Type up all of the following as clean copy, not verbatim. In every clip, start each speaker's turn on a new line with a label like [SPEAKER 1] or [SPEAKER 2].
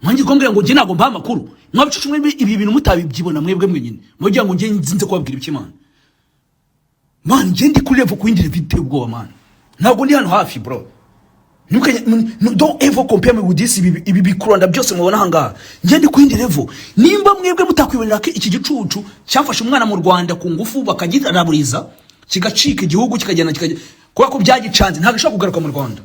[SPEAKER 1] Mwangi kombwira ngo nje nago mpa makuru. Mwabicucu mwe ibi bintu mutabibyibona mwebwe mwenyine. Mugira ngo nje nzinze kubabwira ibikimana. Man nje ndi kuri level kwindire biteye ubwoba man. Ntago ndi hano hafi bro. Don't ever compare me with this ibi bikuranda byose mubona hanga. Nje ndi kwindire level. Nimba mwebwe mutakwibonera ko iki gicucu cyafashe umwana mu Rwanda ku ngufu bakagitaraburiza kigacika igihugu kikagenda kwa ko byagicanze ntago ashaka kugaruka mu Rwanda.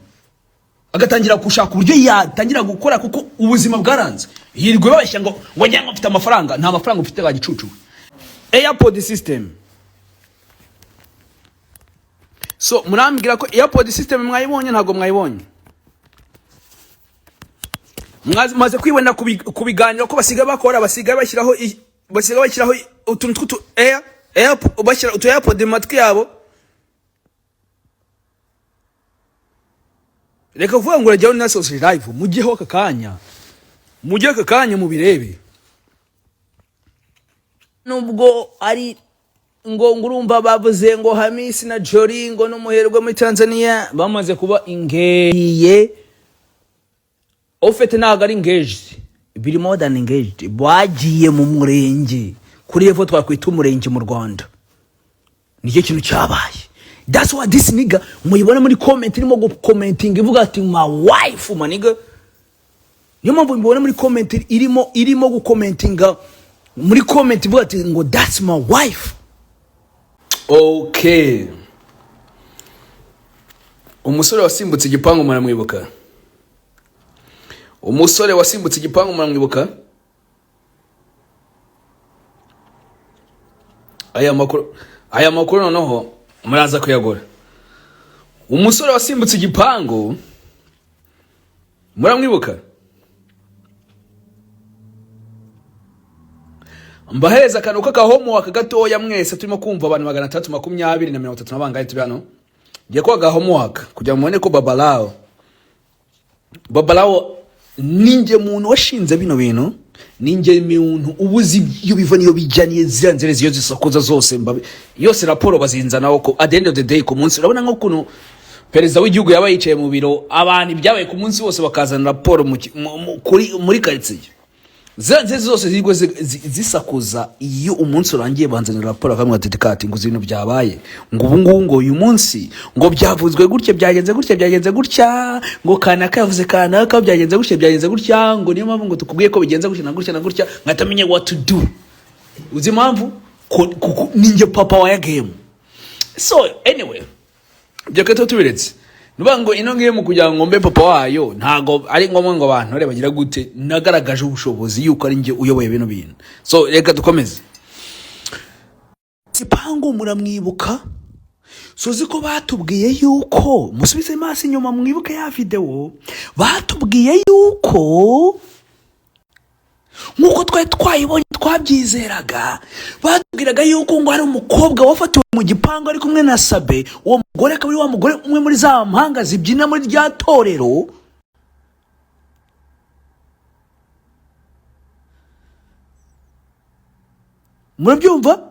[SPEAKER 1] Agatangira gushaka uburyo yatangira gukora kuko ubuzima bwaranze. Yirwe babashya ngo wajya mfite amafaranga, nta mafaranga ufite bagicucu. Airport system. So murambwira ko airport system mwayibonye ntago mwayibonye. Maze kwibona kubiganira ko basiga bakora basiga bashyiraho utuntu tw'utu bashyira utu airport mu matwi yabo. Reka kuvuga ngo urajyaho na social live mugiyeho akakanya. Mugiye akakanya mu birebe. Nubwo ari ngo ngurumva bavuze ngo Hamisi na Jori ngo n'umuherwe muri Tanzania bamaze kuba engaged. Ofete ntago ari engaged. Biri more than engaged. Bagiye mu murenge. Kuri evo twakwita umurenge mu Rwanda. Nicyo kintu cyabaye. That's what this nigga muyibona muri comment irimo go commenting ivuga ati my wife my nigga. Niyo mpamvu mbona muri comment irimo go commentinga muri comment ivuga ati ngo that's my wife. Okay. Umusore wasimbutse igipangu muramwibuka. Umusore wasimbutse igipangu muramwibuka. Aya makuru noneho muraza kuyagora. Umusore wasimbutse igipangu muramwibuka. Mbaheza kanuka ka homework gatoya mwese turimo kumva abantu 320 na 30 nabangaye turi hano. Ngiye kwa ga homework kugira mubone ko Babalao ninje muntu washinze bino bintu. Ninje muntu ubuzi iyo biva niyo bijaniye ziranzere ziyo zisakoza zose mbabe yose raporo bazinzanaho ko at the end of the day ku munsi urabona nko kuno perezida w'igihugu yaba yicaye mu biro abantu ibyabaye ku munsi wose bakazana raporo muri quartier ziranzere zose zigwe zisakoza iyo umunsi urangiye banzanira raporo akamwe ati ngo zino byabaye ngo ubu ngo uyu munsi ngo byavuzwe gutya byagenze gutya ngo kanaka yavuze kanaka byagenze gutya ngo niyo mpamvu ngo tukubwiye ko bigenze gutya na gutya ngatamenye what to do. Uzi mpamvu ninje papa wa game. So anyway byakato tubiretse nuba ngo ino ngiye mu kugira ngo mbe papa wayo ntago ari ngombwa ngo abantu bare bagira gute nagaragaje ubushobozi yuko ari nje uyoboye bino bintu. So reka dukomeze. Sipango muramwibuka. Sozi ko batubwiye yuko musubize maso inyuma mwibuke ya video batubwiye yuko nkuko twayibonye twabyizeraga batubwiraga yuko ngo hari umukobwa wafatiwe mu gipango ari kumwe na Sabe uwo mugore akaba wa mugore umwe muri za mpanga zibyina muri rya torero. Murabyumva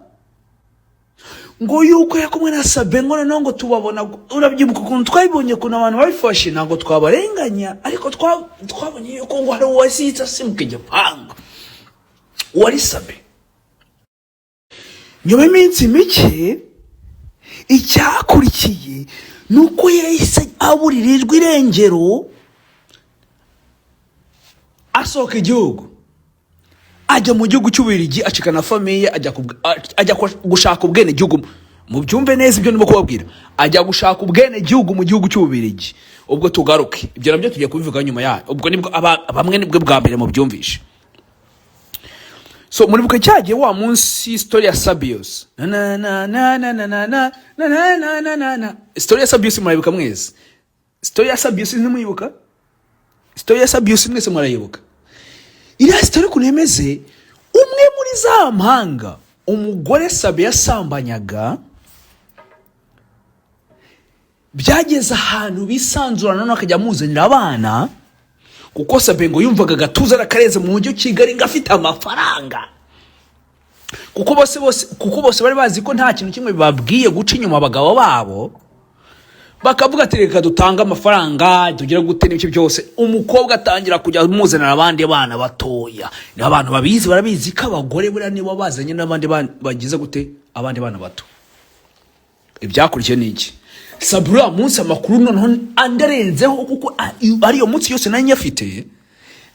[SPEAKER 1] ngo yuko yakumwe na Sabe ngo noneho ngo tubabona urabyibuka ukuntu twabibonye kuna abantu babifashe ntago twabarenganya ariko twabonye yuko ngo hari uwasitsa simuke igipango wari Sabe. Nyuma y'iminsi mike icyakurikiye nuko yahise aburirirwa irengero asohoka igihugu ajya mu gihugu cy'Ububiligi acikana famiye ajya gushaka ubwene gihugu. Mu byumve neza ibyo ndimo kubabwira ajya gushaka ubwene gihugu mu gihugu cy'Ububiligi. Ubwo tugaruke ibyo nabyo tugiye kubivuga nyuma ya ubwo nibwo bamwe nibwo bwa mbere mu byumvishe. So muribuka cyagiye wa munsi story ya Sabios story ya Sabios murayibuka mwese. Story ya Sabios ntimuyibuka. Story ya Sabios mwese murayibuka. Iriya story kunemeze umwe muri za mpanga umugore Sabe yasambanyaga byageze ahantu bisanzurana none akajya muzanira abana kuko Sabe ngo yumvaga gatuza arakareze mu mujyi Kigali ngafite amafaranga kuko bose bari bazi ko nta kintu kimwe babwiye guca inyuma abagabo babo bakavuga ati reka dutanga amafaranga tugira gute n'ibyo byose, umukobwa atangira kujya muzanira abandi bana batoya. Ni abantu babizi, barabizi ko abagore buriya nibo bazanye n'abandi bagize gute abandi bana bato. Ibyakurikiye niki? Sabura munsi amakuru noneho andarenzeho kuko ariyo munsi yose nanye afite.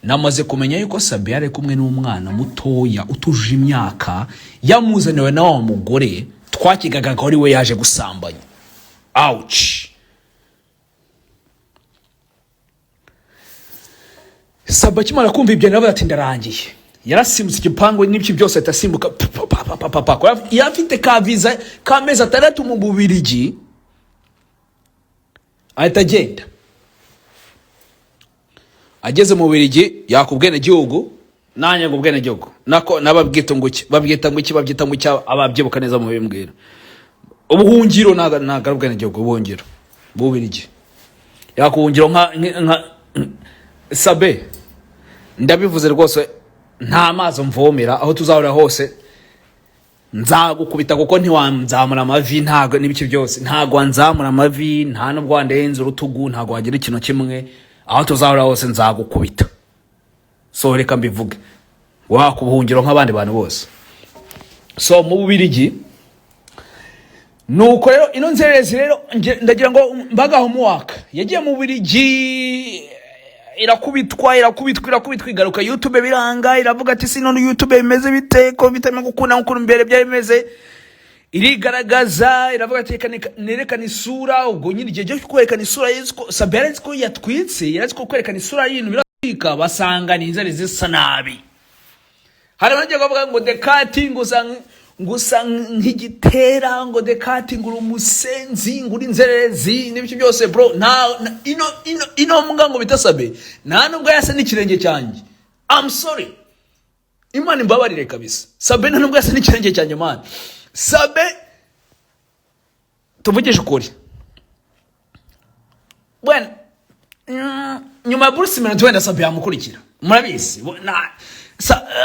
[SPEAKER 1] Namaze kumenya yuko Sabe yari kumwe n'umwana mutoya utuje imyaka, yamuzaniwe na wa mugore twakigaga ko ari we yaje gusambanya. Ouch. Sabe kimara kumva ibyo nawe ati ndarangiye. Yarasimbutse igipangu n'ibyo byose atasimbuka. Yafite ka visa ka meza 3 mu Bubiligi. Ahita agenda. Ageze mu Bubiligi yakubwene gihugu, nanye gubwene gihugu. Nako nababwita nguki, babyita nguki ababyibuka neza mu bimbwira. Ubuhungiro nagarubwene gihugu ubuhungiro. Bubiligi. Yakuhungiro nka Sabe. Ndabivuze rwose nta mazo mvomera aho tuzahora hose nzagukubita kuko ntiwanzamura amavi ntago n'ibiki byose ntago nzamura amavi nta no Rwandenze urutugu ntago wagira ikintu kimwe aho tuzahora hose nzagukubita. So reka mbivuge wakubuhungiro nk'abandi bantu bose. So mu Bubiligi nuko rero ino nzerezi rero ndagira ngo mbagaho muwaka yagiye mu Bubiligi irakubitwa igaruka YouTube biranga iravuga ati si none YouTube imeze biteko bitama gukuna nkuru mbere bya bimeze irigaragaza iravuga ati nerekana isura ubwo nyine igihe cyo kwerekana isura y'iziko Sabe ko yatwitse yaraziko kwerekana isura y'intu birashika basanga n'inzare zisa nabi. Hari abanje bavuga ngo the cutting ngusa nk'igitera ngo the cutting umusenzi nguri inzerezi n'ibyo byose bro ino mbwa ngo bitasabe nta nubwo yasa n'ikirenge cyanjye. I'm sorry, Imana imbabarire kabisa. Sabe nta nubwo yasa n'ikirenge cyanjye man. Sabe tuvugisha ukuri when nyuma Bruce Melody wenda Sabe yamukurikira murabizi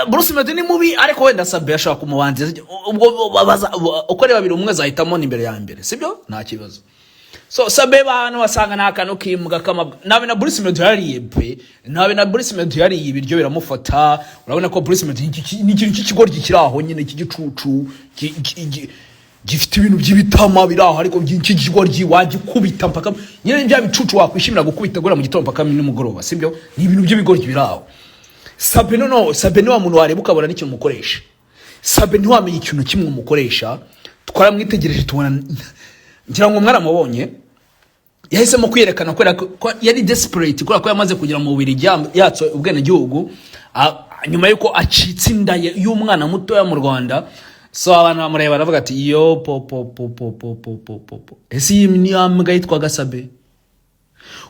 [SPEAKER 1] Bruce Melody ni mubi ariko wenda Sabe yashaka kumubanza ubwo babaza uko reba biri umwe zahitamo imbere ya mbere sibyo nta kibazo. So Sabe bantu basanga nakano kimbwa kama nabe na Bruce Melody yariye pe nabe na Bruce Melody yariye ibiryo biramufata. Urabona ko Bruce Melody ni ikintu cy'ikigoryi kiraho nyine cy'igicucu gifite ibintu by'ibitama biraho ariko by'ikigoryi wagikubita mpaka nyine bya bicucu wakwishimira gukubita gora mu gitondo mpaka nimugoroba sibyo ni ibintu by'ibigoryi biraho. Sabe ni wa muntu wareba ukabona n'ikintu mukoresha. Sabe ni wamenye ikintu kimwe umukoresha twaramwitegereje tubona ngira ngo mwaramubonye yahisemo kwiyerekana ko yari desperate ko yamaze kugira mu Bubiligi yatso ubwene gihugu nyuma yuko acitse inda y'umwana muto ya mu Rwanda. So abantu bamureba baravuga ati yo ese ni ambwa yitwaga Sabe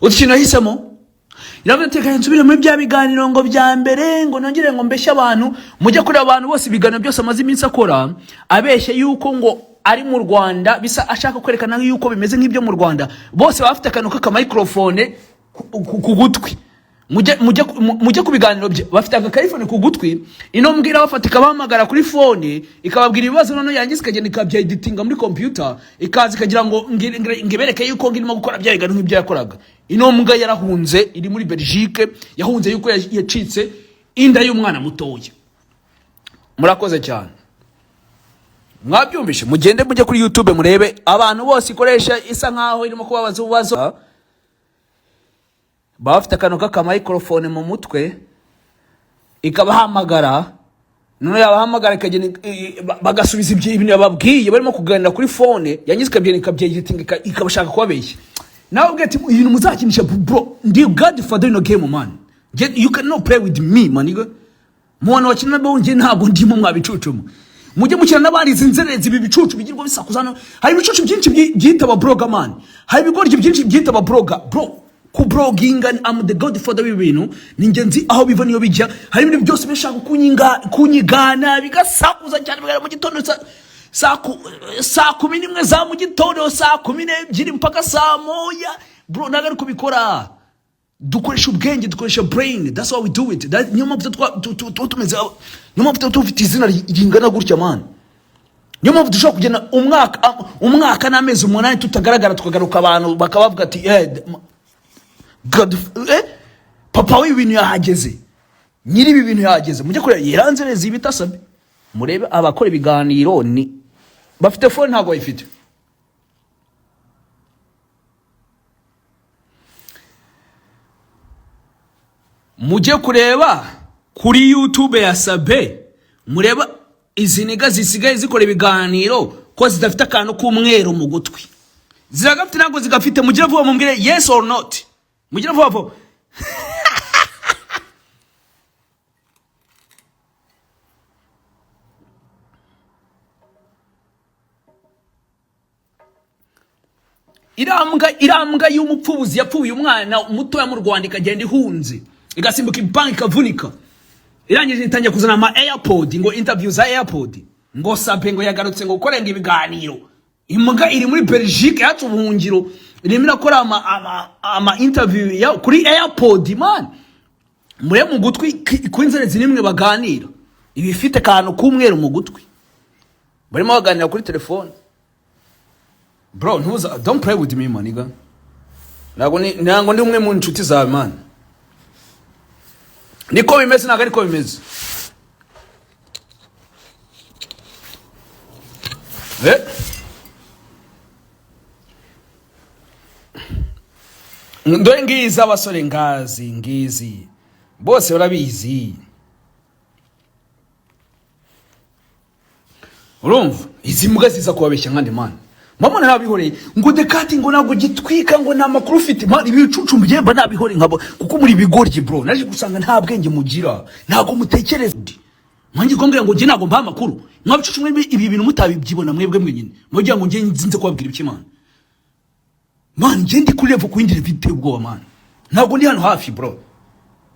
[SPEAKER 1] ukintu yahisemo iravuga ati kaya nsubire muri bya biganiro ngo bya mbere ngo nongere ngo mbeshya abantu mujye kuri abantu bose ibiganiro byose amaze iminsi akora abeshye yuko ngo ari mu Rwanda bisa ashaka kwerekana yuko bimeze nk'ibyo mu Rwanda bose bafite akantu ka microphone ku gutwi mujye ku biganiro bafite akakarifone ku gutwi ino mbwira bafatika bahamagara kuri phone ikababwira ibibazo none yangize ikagenda ikabya editinga muri computer ikaza ikagira ngo ngibereke yuko ngirimo gukora bya biganiro nk'ibyo yakoraga. Ino mbwa yarahunze iri muri Belgique yahunze yuko yacitse inda y'umwana mutoya. Murakoze cyane mwabyumvishe mugende mujye kuri YouTube murebe abantu bose ikoresha isa nkaho irimo kubabaza ubazo bafite akantu ka microphone mu mutwe ikabahamagara none yabahamagara ikagenda bagasubiza ibintu bababwiye barimo kuganira kuri phone yangize ikabyeyitinga ikabashaka kubabeshya. Nawe ubwete ibintu muzakinisha bro ndi Godfather no game man you cannot play with me maniga mwana wakina bo nje ntabwo ndimo mwabicucuma mujye mukina n'abandi zinzerezi bibicucu bigirwa bisakuzano. Hari ibicucu byinshi byita ba blogger man, hari bigoryi byinshi byita ba blogger bro ku blogging and I'm the Godfather w'ibintu ningenzi aho biva niyo bijya. Hari ibintu byose bishaka kunyigana bigasakuza cyane bigara mu gitondo saa 11 za mu gitondo saa 12 mpaka saa 1 bro nagari kubikora dukoresha ubwenge dukoresha brain that's how we do it. That nyuma tumeze nyuma tufite izina ringana gutya man niyo mpamvu dushobora kugena umwaka n'amezi 8 tutagaragara, tukagaruka abantu bakabavuga ati God, papa w'ibintu yahageze, nyiri ibi bintu yahageze. Mujye kureba yiranzereza ibitasabe, murebe abakora ibiganiro ni bafite phone ntago bayifite. Mujye kureba kuri YouTube ya Sabe, mureba izi niga zisigaye zikora ibiganiro ko zidafite akantu k'umweru mu gutwi, ziragafite ntago zigafite. Mujye vuba mumbwire yes or not, mujye vuba. Irambwa y'umupfubuzi yapfuye umwana mutoya mu Rwanda ikagenda ihunze, igasimbuka impangu ikavunika, irangije itangiye kuzana ama AirPod, ngo interview za AirPod, ngo Sabe ngo yagarutse ngo gukorenga ibiganiro. Imbwa iri muri Belgique yatse ubuhungiro, irimo irakora ama interview ya kuri AirPod man, mure mu gutwi kw'inzere zinimwe baganira, ibifite kantu k'umweru mu gutwi, barimo baganira kuri telefone. Bro, don't play with me, maniga. Ntago ndi umwe mu nshuti zawe man. Niko bimeze naga ariko bimeze. Ndo ngiza abasore ngizi. Bose barabizi. Urumva? Izi mbwa ziza kubabeshya nkandi man. Mama nabihoreye ngo dekati ngo nago gitwika ngo nta makuru ufite man, ibicucu mbyemba nabihoreye nkabo kuko muri bigoryi bro. Naje gusanga nta bwenge mugira, ntago mutekereza. Mwangi kombera ngo nje nago mpa makuru, mwabicucu mwe ibi bintu mutabibyibona mwebwe mwenyine, mugira ngo nje nzinze kubabwira iki man. Man nje ndi kuri level kwindire bite ubwo man, ntago ndi hano hafi bro.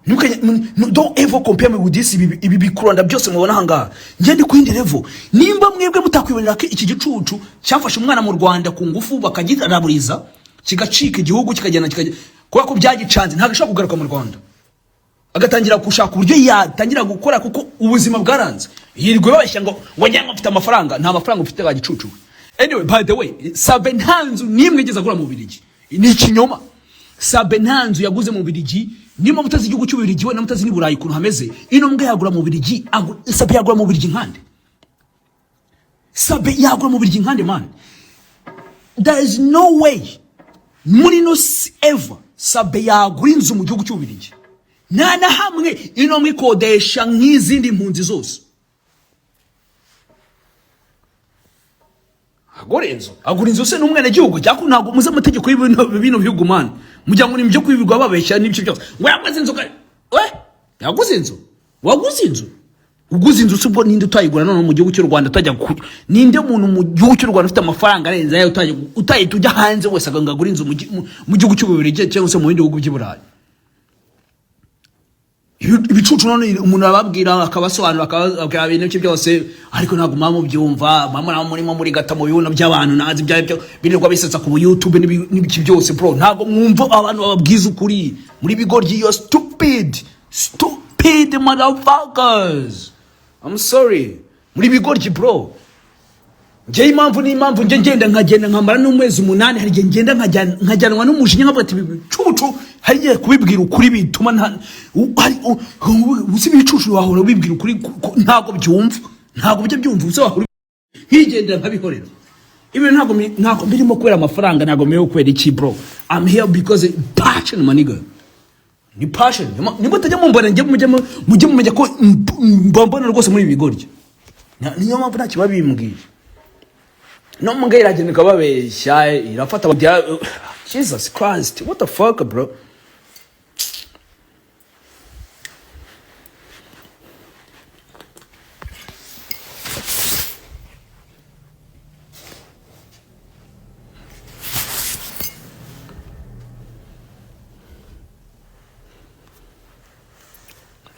[SPEAKER 1] Don't ever compare me with this ibi bikuranda byose mubona hanga. Nje ndi kwindi level. Nimba mwebwe mutakwibonera ko iki gicucu cyafashe umwana mu Rwanda ku ngufu bakagitaraburiza kigacika igihugu kikagenda kuba ko byagicanze, ntago ashaka kugaruka mu Rwanda, agatangira gushaka uburyo yatangira gukora kuko ubuzima bwaranze. Yirwe babeshya ngo wajyanga ufite amafaranga, nta mafaranga ufite ga gicucu. Anyway, by the way, Sabe ntanzu nimwe igeza gura mu Bubiligi, ni ikinyoma. Sabe ntanzu yaguze mu Bubiligi, nimo mutazi igihugu cy'Ububiligi we na mutazi ni Burayi kuntu hameze. Ino mbwa yagura mu Bubiligi, Sabe yagura mu Bubiligi nkande. Sabe yagura mu Bubiligi nkande man. There is no way muri no ever Sabe yagura inzu mu gihugu cy'Ububiligi. Nana hamwe ino mwikodesha nk'izindi mpunzi zose. Agura inzu se n'umwene gihugu cyako ntago muze amategeko y'ibintu bihugu man. Mujya ngo nimbyo kwibirwa babeshya n'ibyo byose. Ngo yaguze inzu yaguze inzu. Waguze inzu. Uguze inzu subwo ninde utayigura none mu gihugu cy'u Rwanda utajya ninde muntu mu gihugu cy'u Rwanda ufite amafaranga arenze ayo utayita ujya hanze wese agangagura inzu mu gihugu cy'Ububiligi cyangwa se mu bindi bihugu by'Iburayi. Ibicucu none umuntu ababwira akabasobanura akababwira ibintu byose ariko ntago mama byumva. Mama na muri gata mu bibuno by'abantu nazi byo birirwa bisetsa ku YouTube n'ibiki byose bro. Ntago mwumva abantu bababwiza ukuri muri bigoryi. You stupid motherfuckers. I'm sorry. Muri bigoryi bro. Nje impamvu nje ngenda nkamara n'umwezi 8 hari ngenda nkajyanwa n'umujinya nkavuga ati bicucu hariye kubibwira ukuri bituma uzi bicucu wahora bibwira ukuri ntago byumva uze wahora higendera nkabihorera. Ibi ntago birimo kwera amafaranga, ntago meyo kwera iki bro. I'm here because passion maniga. Ni passion. Niba tajya mumbona nge mujye mumenya ko mbambona rwose muri bigoryi. Niyo mpamvu nta kibabimbwiye. No mga iragenda kababeshya irafata Jesus Christ, what the fuck bro.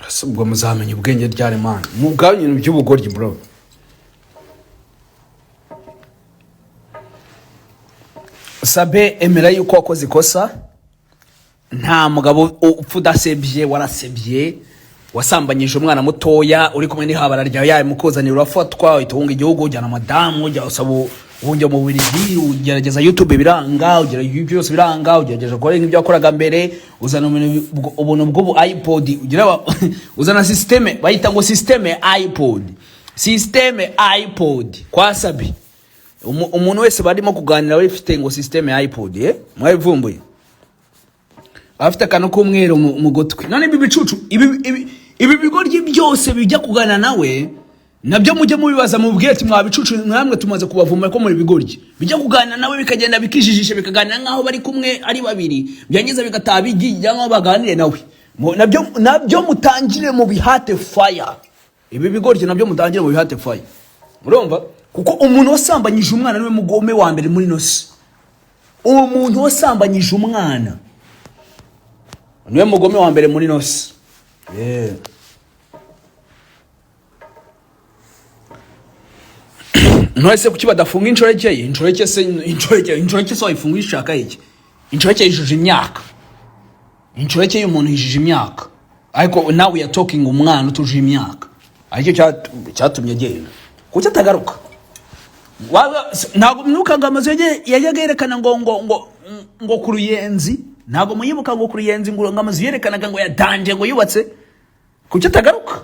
[SPEAKER 1] Asubwo muzamenye ubwenge ryari man. Mugabanye ibintu by'ubugoryi bro. Sabe emera yuko wakoze ikosa, nta mugabo upfuda sebye warasebye wasambanyije umwana mutoya uri kumwe n'ihabara ryawe yawe mukuzanira urafatwa uhita igihugu ujyana madamu ujya usaba ubundi mu Bubiligi ugerageza YouTube biranga ugerageza byose biranga ugerageza gukora nk'ibyo wakoraga mbere uzana ubuntu bw'ubu iPod ugira uzana systeme bayita ngo systeme iPod kwa Sabi umuntu wese barimo kuganira wifite ngo systeme iPod mwabivumbuye afite akantu k'umweru mu gutwi none ibi bicucu ibi bigoryi byose bijya kugana nawe nabyo mujye mubibaza mu bwete mwabicucu namwe tumaze kubavuma ko muri bigoryi bijya kugana nawe bikagenda bikijijishe bikaganira nkaho bari kumwe ari babiri byangiza bigataha bijya nkaho baganire nawe nabyo mutangire mu bihate fire ibi bigoryi nabyo mutangire mu bihate fire murumva kuko umuntu wasambanyije umwana niwe mugome wa mbere muri nosi umuntu wasambanyije umwana niwe mugome wa mbere muri nosi Ntwese kuki badafunga inshoreke se wayifunga ishaka iki inshoreke yijuje imyaka inshoreke y'umuntu yijuje imyaka ariko now we are talking umwana utuje imyaka ariko cyatumye agenda kuki atagaruka ntabwo mnuka amazu yajyaga yerekana ngo ku Ruyenzi ntabwo muyibuka ngo ku Ruyenzi ngo amazu yerekanaga ngo yadanje ngo yubatse kuki atagaruka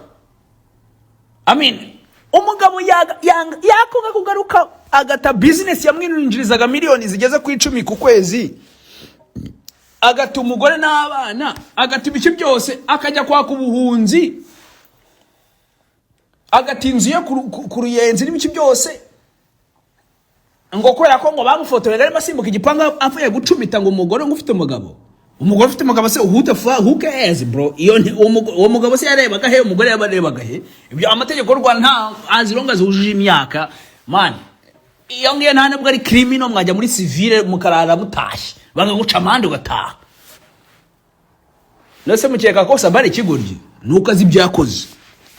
[SPEAKER 1] umugabo yakoga kugaruka agata business yamwinjirizaga miliyoni zigeze ku 10 ku kwezi agata umugore n'abana agata ibiki byose akajya kwa kubuhunzi agata inzu ye ku Ruyenzi n'ibiki byose ngo kwera ko ngo bamufotorera ari masimbuka igipanga avuye gucumita ngo umugore ngo ufite umugabo se who cares bro uwo mugabo se yarebaga he umugore yabarebaga he ibyo amategeko y'u Rwanda nta azilonga zujuje imyaka man iyo ngiye nta nabwo ari criminal mwajya muri civile mukarara mutashye bagaguca amande ugataha nose mukeka ko sabari kigurye nuko azi byakoze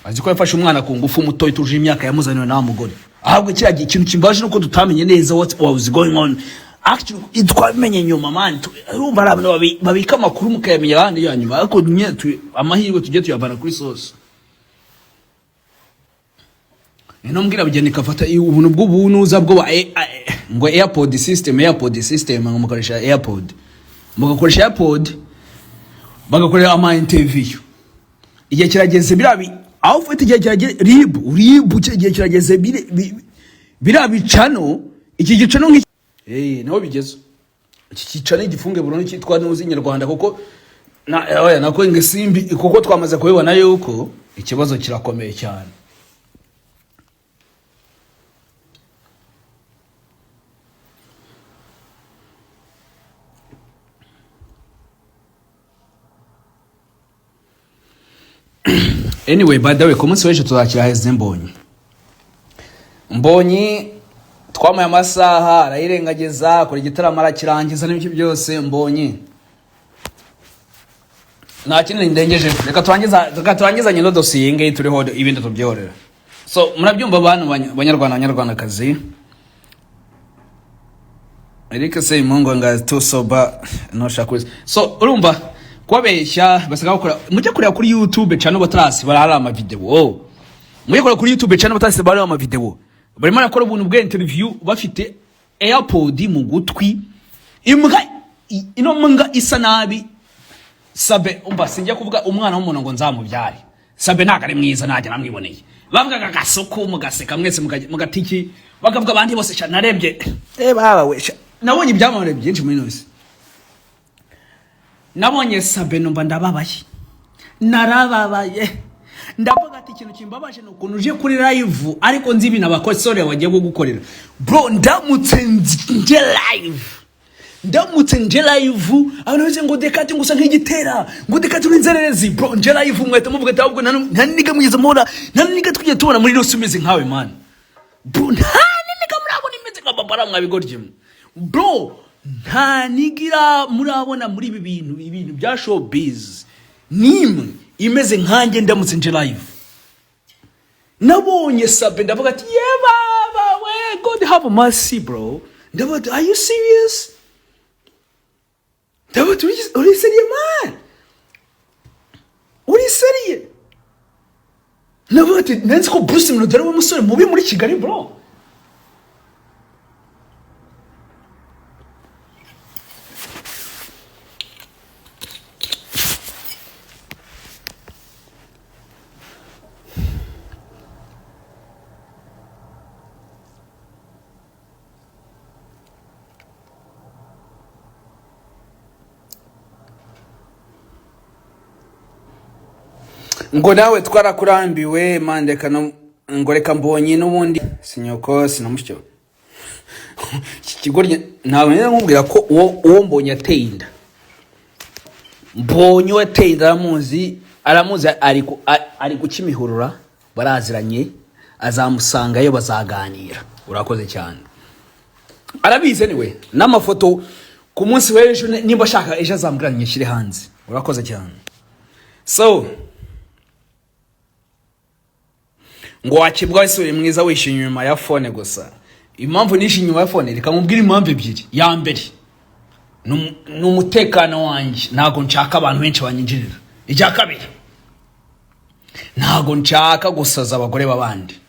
[SPEAKER 1] azi ko yafashe umwana ku ngufu muto ituje imyaka yamuzaniwe na mugore ahubwo kiragiye ikintu kimbaje nuko tutamenye neza what was going on actually itwamenye nyuma man urumva arabana babika makuru mukayamenya kandi yanyuma ariko amahirwe tujye tuyavana kuri source ino mbwira bigeni kafata ubuntu bw'ubunuza bwo ngo AirPod system ngo mukoresha AirPod mugakoresha AirPod bagakorera ama interview igihe kirageze birabi aho ufite igihe kirageze rib igihe kirageze birabicano iki gicano naho bigeze iki kicana igifunge burundu cyitwa n'uzi Nyarwanda kuko nako ingesimbi kuko twamaze kubibona yuko ikibazo kirakomeye cyane anyway by the way kumunsi w'ejo tuzakira heze Mbonyi twamaye amasaha arayirengageza kuri gitaramo arakirangiza n'ibyo byose Mbonyi nta kintu ndengeje reka turangiza nyino dosiye ngiye turiho ibindi tubyorera so murabyumva abantu banyarwandakazi Eric Seyimungu nga too sober no shakuzi so urumva kwabeshya basaga gukora mujye kureba kuri YouTube channel batarasi barara ama video mujye kureba kuri YouTube channel batarasi barara ama video barimo nakora ubuntu bwa interview bafite AirPod mu gutwi imbwa ino mbwa isa nabi Sabe umba sinjya kuvuga umwana w'umuntu ngo nzamubyare Sabe nagare mwiza najya namwiboneye bavugaga gasoko mugaseka mwese mugatiki bakavuga abandi bose cyane narebye baba we nabonye ibyamamare byinshi muri nose nabonye Sabe numva ndababaye narababaye ndavuga ati ikintu kimbabaje nukuntu uje kuri live ariko nzi ibintu abakosore wagiye gukorera bro ndamutse nje live abantu bose ngo dekati ngusa nk'igitera ngo dekati n'inzererezi bro nje live mwete muvuga ati ahubwo naniga mugeze mura naniga tujye tubona muri rose umeze nkawe man bro naniga murabona imeze nka babara mwabigorye bro ntanigira murabona muri ibi bintu bya showbiz nimwe imeze nkanjye ndamutse nje live nabonye Sabe ndavuga ati baba we God have mercy bro ndavuga are you serious ndavuga uri serious man uri serious navuga ati nenzi ko Bruce Melody ari we musore mubi muri Kigali bro. Ngo nawe twarakurambiwe mandeka no ngo reka mbonye n'ubundi sinyoko sinamushyo kigorye nawe nkubwira ko uwo mbonye ateinda mbonye ateinda aramuzi ari gukimihurura baraziranye azamusangayo bazaganira. Urakoze cyane arabize niwe n'amafoto ku munsi w'ejo niba shaka ejo azambwiranye shire hanze. Urakoze cyane. So ngo wakibwa wese mwiza wishinye nyuma ya phone gusa. Impamvu nishinye nyuma ya phone reka mubwire impamvu ebyiri. Ya mbere n'umutekano wanje ntago nshaka abantu benshi banyinjirira. Ijya kabiri ntago nshaka gusaza abagore babandi.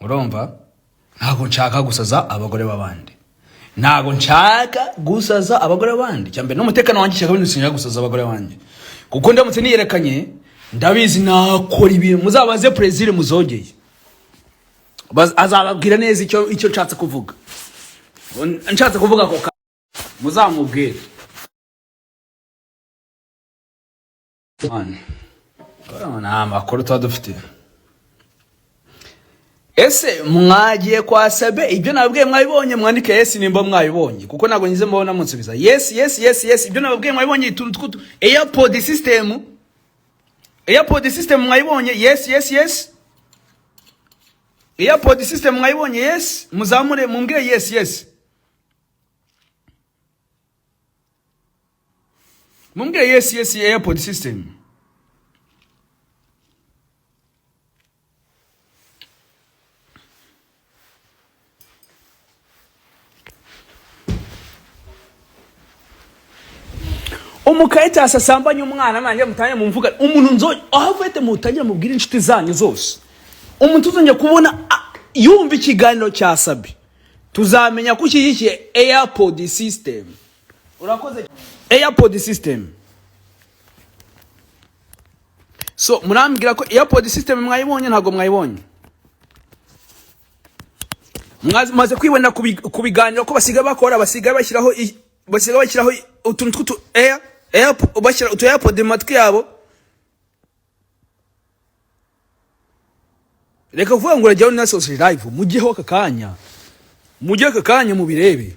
[SPEAKER 1] Urumva? Ntago nshaka gusaza abagore babandi. Ntago nshaka gusaza abagore babandi. Cyambe n'umutekano wanje cyaka bintu gusaza abagore bandi. Kuko ndamutse niyerekanye ndabizi nakora ibintu muzabaze Prezire muzogeye azababwira neza icyo nshatse kuvuga. Nshatse kuvuga ko muzamubwire nta makuru tuba dufite. Ese mwagiye kwa Sabe ibyo nababwiye mwabibonye? Mwandike yes nimba mwabibonye kuko nago nyize mbona munsubiza yes ibyo nababwiye mwabibonye ituntu Airpod system mwayibonye? Yes Airpod system mwayibonye? Yes muzamure mumbwire yes mumbwire yes Airpod system. Umukaita asasambanye umwana manje mutanye mumvuga umuntu nzo ahafete mutangira mubwira inshuti zanyu zose. Umuntu uzonye kubona yumva ikiganiro cya Sabe tuzamenya ko kiyikiye Airpod system. Urakoze Airpod system. So murambwira ko Airpod system mwayibonye ntago mwayibonye? Maze kwibona kubiganiro ko basiga bakora basiga bashyiraho utuntu tw'utu bashyira utu Airpod matwi yabo. Reka vuga ngo urajyaho na social live mugiyeho kakanya mubirebe.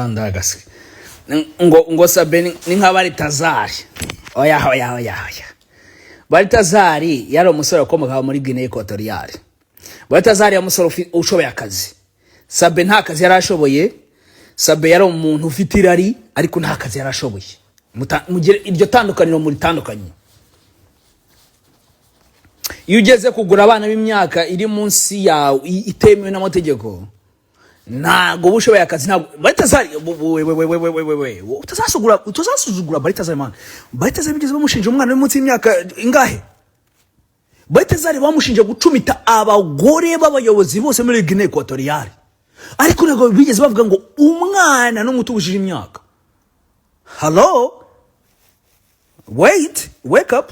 [SPEAKER 1] Ndagase ngo Sabe ni nka Baritazari. Oya Baritazari yari umusore ukomoka muri Guinea Equatoriale. Baritazari ya musore ushoboye akazi. Sabe nta kazi yarashoboye. Sabe yari umuntu ufite irari ariko nta kazi yarashoboye. Mugire iryo tandukaniro muri tandukanye. Iyo ugeze kugura abana b'imyaka iri munsi yawe itemewe n'amategeko ntago bushoboye akazi ntago. Baritazari utazasuzugura Baritazari man. Baritazari bigeze bamushinja umwana w'umunsi y'imyaka ingahe? Baritazari bamushinja gucumita abagore b'abayobozi bose muri Guinea Equatoriale ariko ntago bigeze bavuga ngo umwana n'umutubushije imyaka. Hello, wake up.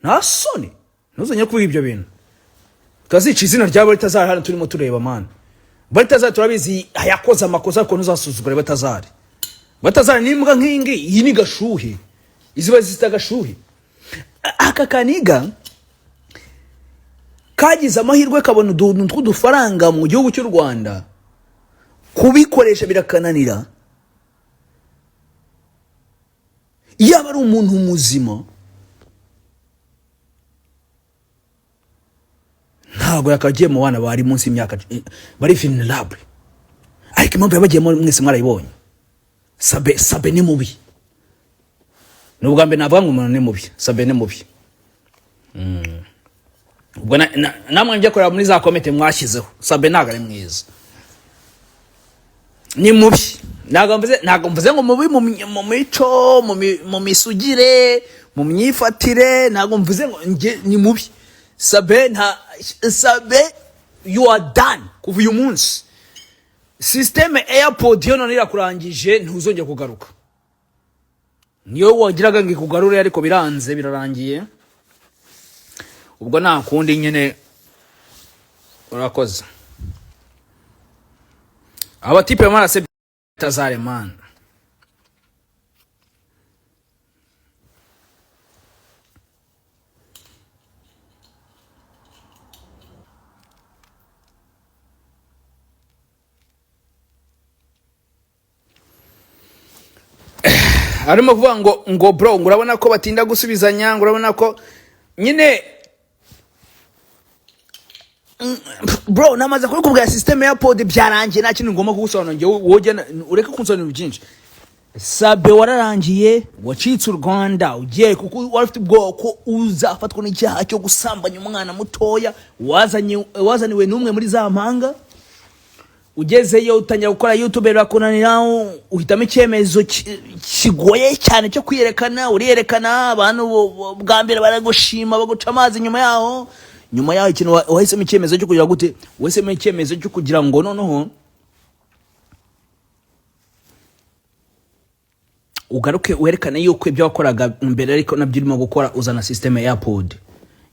[SPEAKER 1] Nasoni ntuzanye kuvuga ibyo bintu. Kazica izina rya Baritazari hano turimo tureba man. Baritazari turabizi yakoze amakosa ko ntuzasuzugura Baritazari. Baritazari ni imbwa nk'ingi iyi ni gashuhe. Iziba zita gashuhe. Aka kaniga kagize amahirwe kabona uduntu tw'udufaranga mu gihugu cy'u Rwanda kubikoresha birakananira. Yaba ari umuntu muzima ntago yakagiye mu bana bari munsi y'imyaka bari vulnerable. Ariko impamvu yabagiye mwese mwarayibonye. Sabe ni mubi. nubwa mbe navuga ngo umuntu ni mubi, Sabe ni mubi. Ubwo namwe njye korera muri za komite mwashyizeho, Sabe ntago ari mwiza, ni mubi. Ntago mvuze ngo mubi mu mico, mu misugire, mu myifatire, ntago mvuze ngo ni mubi. Sabe you are done kuva uyu munsi. System airport yo none irakurangije, ntuzongera kugaruka. Niyo wagiraga ngo ikugarure ariko biranze, birarangiye. Ubwo nta kundi nyene urakoze. Aba tipe mara se tazare man. Arimo kuvuga ngo bro, urabona ko batinda gusubizanya, urabona ko nyine bro, namaze kubikubwira system ya pod byarangiye, nta kintu ngoma kugusobanura nge woje ureke kunsobanura byinshi. Sabe wararangiye, wacitse u Rwanda, ugiye kuko warafite ubwoko uzafatwa n'icyaha cyo gusambanya umwana mutoya, wazaniwe n'umwe muri za mpanga. Ugezeyo utangira gukora YouTube rakunanira, uhitamo icyemezo kigoye cyane cyo kwiyerekana, uriyerekana abantu bwa mbere baragushima baguca amazi, nyuma yaho ikintu wahisemo icyemezo cyo kugira gute, wahisemo icyemezo cyo kugira ngo noneho ugaruke werekane yuko ibyo wakoraga mbere ariko nabyo urimo gukora, uzana system ya pod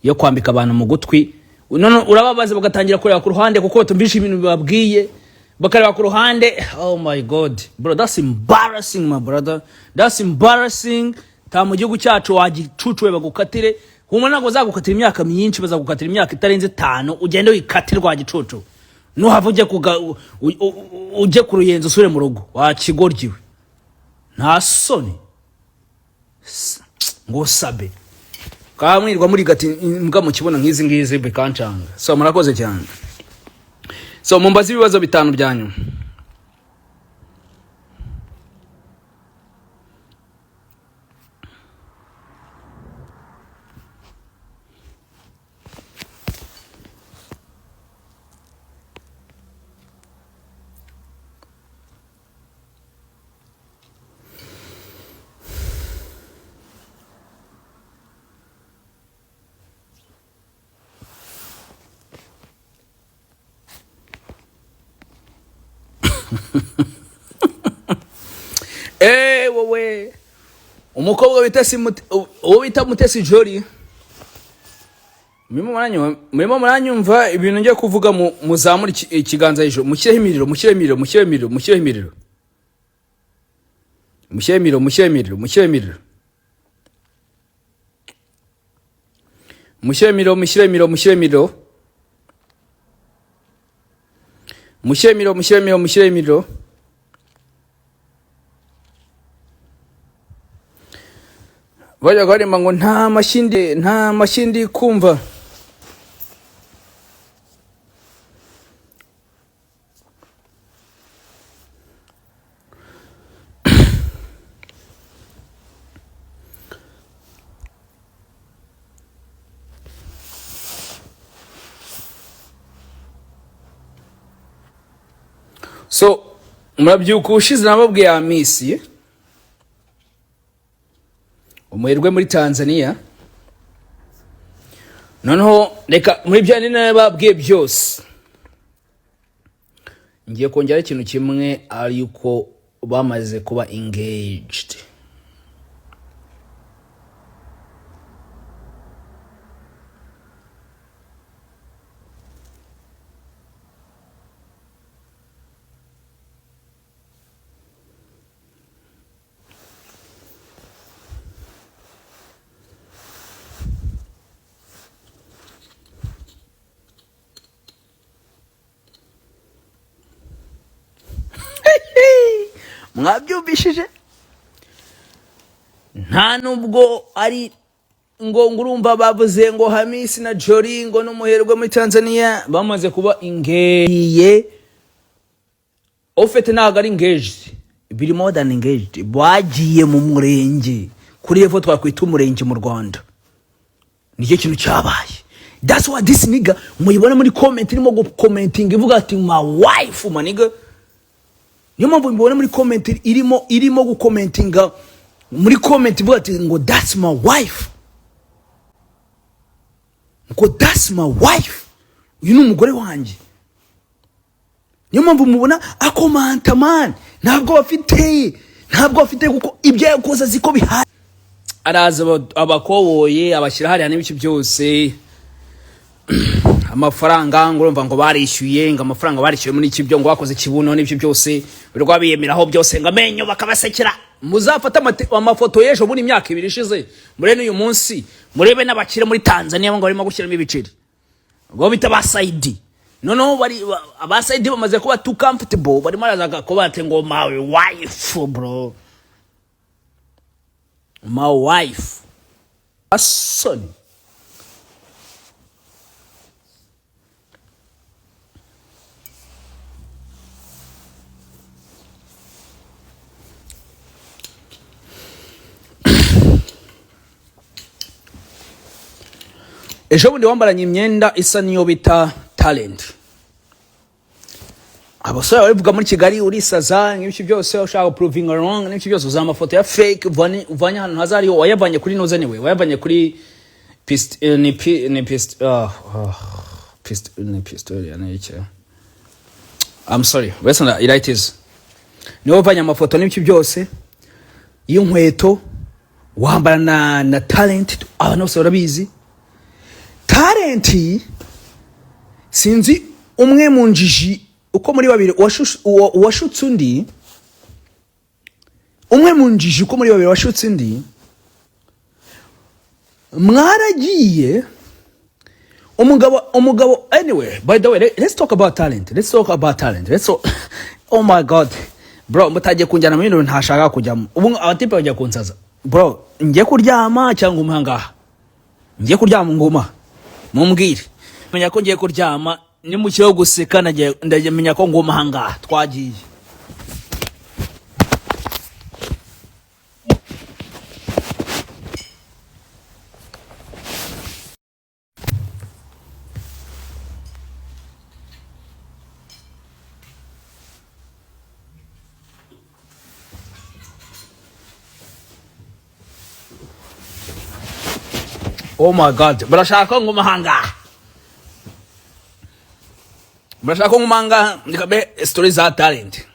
[SPEAKER 1] yo kwambika abantu mu gutwi. None urababaza bagatangira kureba ku ruhande kuko batumvisha ibintu babwiye, bakareba ku ruhande. Oh my god bro, that's embarrassing my brother, that's embarrassing. Ta mu gihugu cyacu wagicucuwe bagukatire, humwe nago zagukatira imyaka myinshi, bazagukatira imyaka itarenze 5, ugende wikatirwa wagicucu, no havuje uje ku ruyenzo usure mu rugo wakigoryiwe. Nta soni ngo Sabe kamwirwa muri gati mbwa mu kibona nkizi ngizi bikancanga. So murakoze cyane. So mumbaza ibibazo bitanu byanyu. Wowe umukobwa bita Mutesi Jolly, murimo muranyumva ibintu ngiye kuvuga, muzamura ikiganza hejuru, mushyireho imiriro, mushyireho imiriro, mushyireho imiriro, mushyireho imiriro, mushyireho imiriro, mushyireho imiriro, mushyireho imiriro, mushyireho imiriro, mushyireho imiriro, mushyireho imiriro, mushyireho imiriro, mushyireho imiriro, mushyireho imiriro. Bajya barema ngo nta mashindi kumva. So murabyuka ushize nababwiye Hamisi umuherwe muri Tanzania. Noneho reka muri byane nababwiye byose ngiye kongera ikintu kimwe, ari uko bamaze kuba engaged. Mwabyumvishije? Nta nubwo ari ngo ngurumva bavuze ngo Hamisi na Jolly ngo n'umuherwe muri Tanzania bamaze kuba engaged. Ofete ntago ari engaged, biri more than engaged. Bagiye mu murenge kuri level twakwita umurenge mu Rwanda. Nicyo kintu cyabaye. That's why this nigga muyibona muri comment irimo commenting ivuga ati my wife my nigga. Niyo mpamvu mubona muri comment irimo gukomentinga muri comment ivuga ati ngo that's my wife. Ngo that's my wife. Uyu ni umugore wanjye. Niyo mpamvu mubona akomanta man. Ntabwo bafite kuko ibyo yakoze ziko bihari. Araza abakoboye abashyira hari n'ibiki byose. Amafaranga ngurumva ngo barishyuye ngo amafaranga barishyuye muri iki byo ngo bakoze kibuno n'ibyo byose birwa biyemeraho byose ngo amenyo bakabasekera. Muzafata amafoto y'ejo muri imyaka 2 ishize murene uyu munsi murebe n'abakire muri Tanzania ngo barimo gushyiramo ibiceri ngo bita basaidi. Noneho bari abasaidi bamaze kuba too comfortable bari marazaga ko bate ngo my wife bro, my wife asoni. Ejo bundi wambaranye imyenda isa niyo bita talent. Abasore barivuga muri Kigali urisaza nk'ibyo byose ushaka proving wrong n'ibyo byose uzama foto ya fake uvanye hano hazari wayavanye kuri noze niwe wayavanye kuri pistol ya n'iki. I'm sorry. Listen, it is. Niwe wavanye amafoto n'ibyo byose y'inkweto wambara na talent abantu bose barabizi. Talent sinzi umwe mu njiji uko muri babiri washutse undi, umwe mu njiji uko muri babiri washutse undi mwaragiye umugabo. Anyway, by the way, let's talk about talent. Oh my god bro, mutagiye kunjyana mu bintu ntashaka kujyamo. Ubu abatipe bajya kunsaza bro, ngiye kuryama cyangwa umuhangaha, ngiye kuryama ngoma mumbwire menya ko ngiye kuryama ni mu cyo guseka ndaje menya ko ngoma hanga twagiye. Oh my god, barashaka ngoma hanga. Barashaka ngoma nikabe story za talent.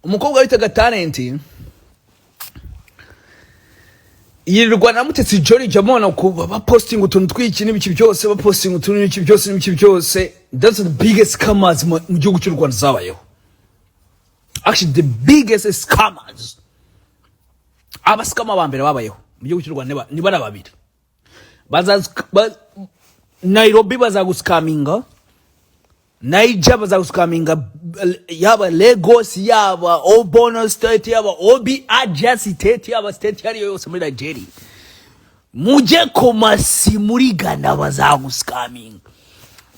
[SPEAKER 1] Umukobwa witaga talent yirirwa namutetse Jolly Jamona kuba ba posting utuntu twiki n'ibiki byose ba posting utuntu n'ibiki byose. That's the biggest scammers mu gihugu cy'u Rwanda zabayeho. Actually the biggest scammers. Aba scammer bambere babayeho mu gihugu cy'u Rwanda ni bara babiri. Nairobi bazaguskaminga, Niger bazaguskaminga, yaba Lagos, yaba Obono State, yaba Obi Adjacent State, yaba state yari yose muri Nigeria. Muje komasi muri Ghana bazaguskaminga,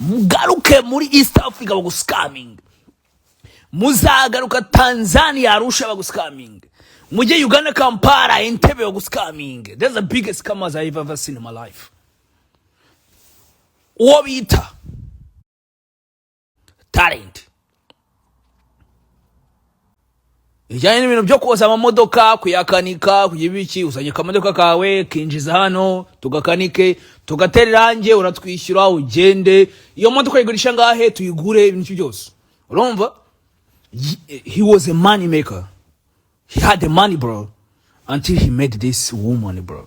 [SPEAKER 1] mugaruke muri East Africa baguskaminga, muzagaruka Tanzania Arusha baguskaminga, muje Uganda Kampala Entebbe baguskaminga. That's the biggest scammers I've ever seen in my life. Wabita talent ijyanye n'ibintu byo koza amamodoka kuyakanika kugibiki usanye kamodoka kawe kinjiza hano tugakanike tugatera irange uratwishyura ugende iyo modoka yigurisha ngahe tuyigure ibintu byose. Urumva he was a money maker, he had the money bro until he met this woman bro.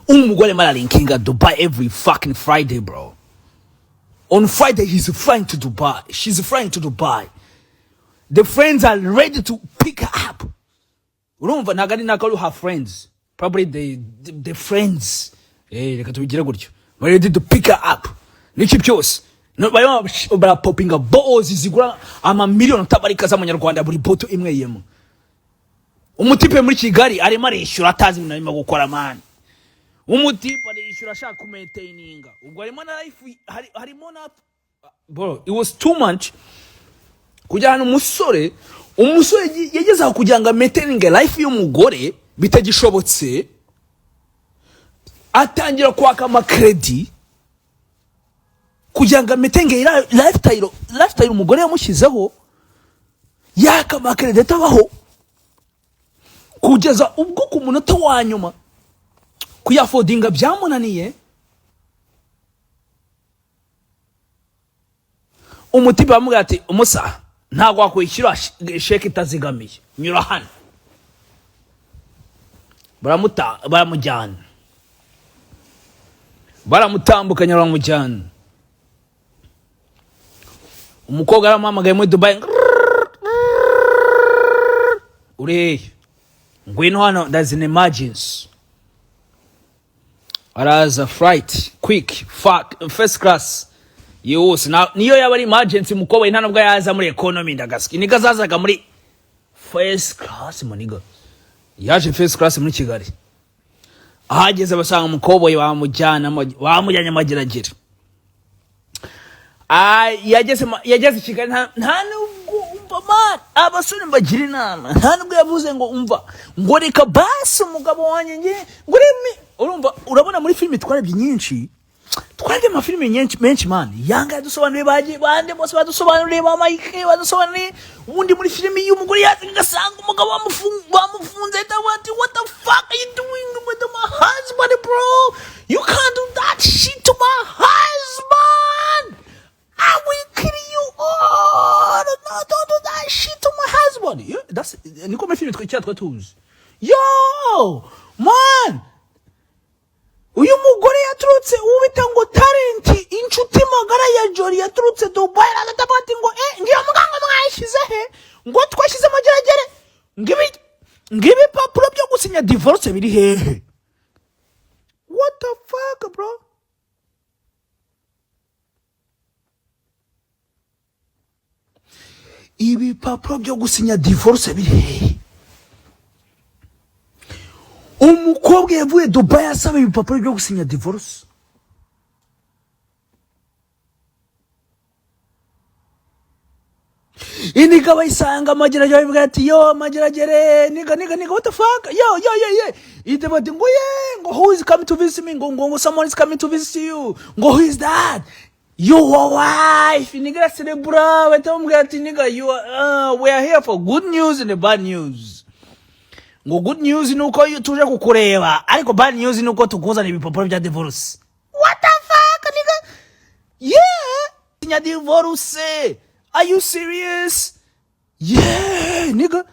[SPEAKER 1] Umugore mara linkinga Dubai every fucking Friday bro. On Friday he's flying to Dubai, she's flying to Dubai. The friends are ready to pick her up. Urumva nagari nakalu her friends, probably the friends reka tubigira gutyo ready to pick her up. Niki byose no bara popping a balls zigura ama million tabarika za munyarwanda buri boto imwe yemo. Umutipe muri Kigali ari marishura atazi ibintu gukora man. Umutipa yishyura ashaka ku maintaininga ubwo harimo na life harimo na bro. It was too much kujyana umusore yageze aho kugira ngo ameteringe life y'umugore bitagishobotse, atangira kwaka amakredi kugira ngo ametenge lifestyle umugore yamushyizeho, yaka amakredi atabaho kugeza ubwo ku munota wa nyuma kuyafodinga byamunaniye. Umutima bamubwira ati umusa ntabwo wakwishyura sheke itazigamiye, nyura hano. Baramujyana, baramutambukanya, baramujyana. Umukobwa aramuhamagaye muri Dubai, uri ngwino hano, there's an emergency. Araza flight quick first class yose, niyo yaba ari emergency umukobwa nta nubwo yaza muri economy ndagaski, niga zazaga muri first class muniga. Yaje first class muri Kigali, ahageze basanga umukobwa bamujyanye amageragere. Yageze Kigali nta nubwo umva man, abasore mbagira inama, nta nubwo yavuze ngo umva ngo reka basi umugabo wanjye nge ngurimi. Urabona muri filimi twarebye nyinshi, twarebye amafilimi menshi man, yanga yadusobanuriye bagiye bande bose badusobanuriye, ba Mike badusobanuriye. Ubundi muri filimi y'umugore yazi ngasanga umugabo bamufunze, ati what the fuck are you doing with my husband bro, you can't do that shit to my husband, I will kill you. Oh no, don't do that shit to my husband. That's niko muri filimi twicya tuzi. Yo man, uyu mugore yaturutse ubita ngo talent, inshuti magara ya Jolly yaturutse Dubai, aratabati ngo ngiye muganga mwayishize he, ngo twashize amageragere, ngibi papuro byo gusinya divorce biri hehe. What the fuck bro? Ibi papuro byo gusinya divorce biri hehe? Umukobwa yavuye Dubai asaba ibipapuro byo gusinya divorce. Iniga bayisanga amageragere, bivuga ati yo mageragere niga what the fuck, yo itebati ngo ngo who is coming to visit me, ngo someone is coming to visit you, ngo who is that, your wife. Niga celebra batamubwira ati niga you we are here for good news and bad news. Ngo good news nuko tuje kukureba, ariko bad news nuko tukuzana ibipapuro bya divorce. What the fuck nigga? Yeah, sinya divorce. Are you serious? Yeah, nigga.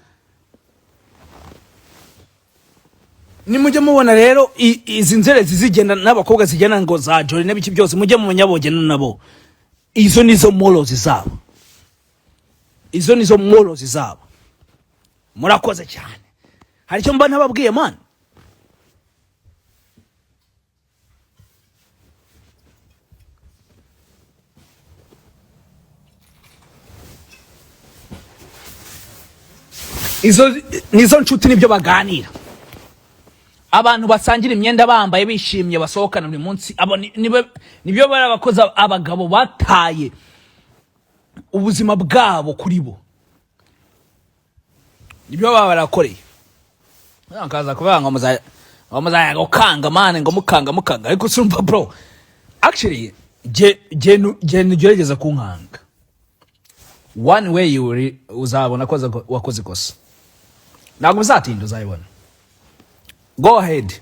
[SPEAKER 1] Nimujye mubona rero izi nzerezi zigenda n'abakobwa zigenda ngo za Jolly n'ibiki byose, mujye mu nyabogena nabo. Izo nizo morals zabo. Izo nizo morals zabo. Murakoze cyane. Hari cyo mba nababwiye man. Nizo nshuti nibyo baganira. Abantu basangira imyenda bambaye bishimye basohokana buri munsi, abo nibyo barabakoza abagabo bataye ubuzima bwabo kuri bo. Nibyo baba barakoreye. Nakaza kuvuga ngo muzaya gukanga man, ngo mukanga ariko surumva bro. Actually je nugerageza kunkanga. One way uzabona ko wakoze kosa. Ntabwo uzatinda uzayibona. Go ahead.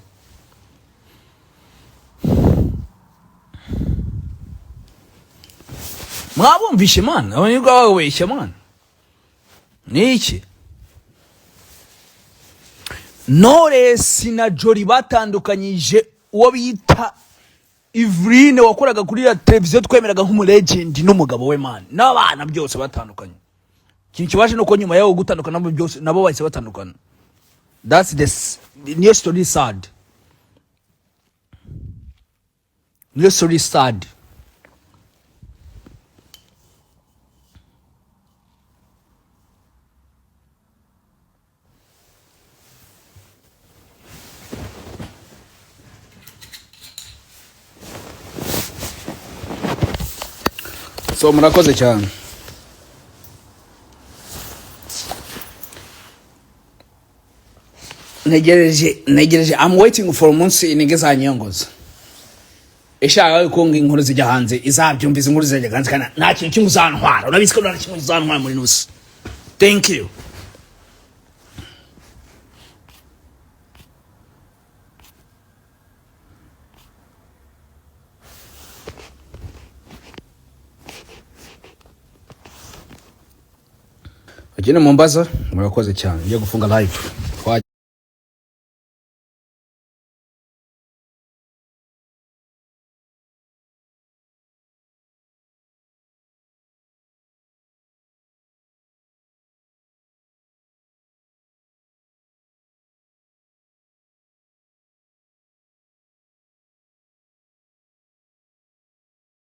[SPEAKER 1] Mwabumvishe man, abanyirwa baweshe man. Niki? Knowless na Jolly batandukanyije uwo bita Evelyn wakoraga kuri ya televiziyo twemeraga nk'umu legend n'umugabo we man. N'abana byose batandukanye. Kintu kibaje nuko nyuma yaho gutandukana nabo byose nabo bahise batandukana. That's the new story sad. New story sad. So murakoze cyane. negereje I'm waiting for umunsi nigeza nyongoza ishaka ko inkuru zijya hanze izabyumviza inkuru zijya hanze kana nta kintu kimuzantwara urabizi ko nta kintu kimuzantwara muri nusi. Thank you. Agene Mombasa murakoze cyane ngiye gufunga live.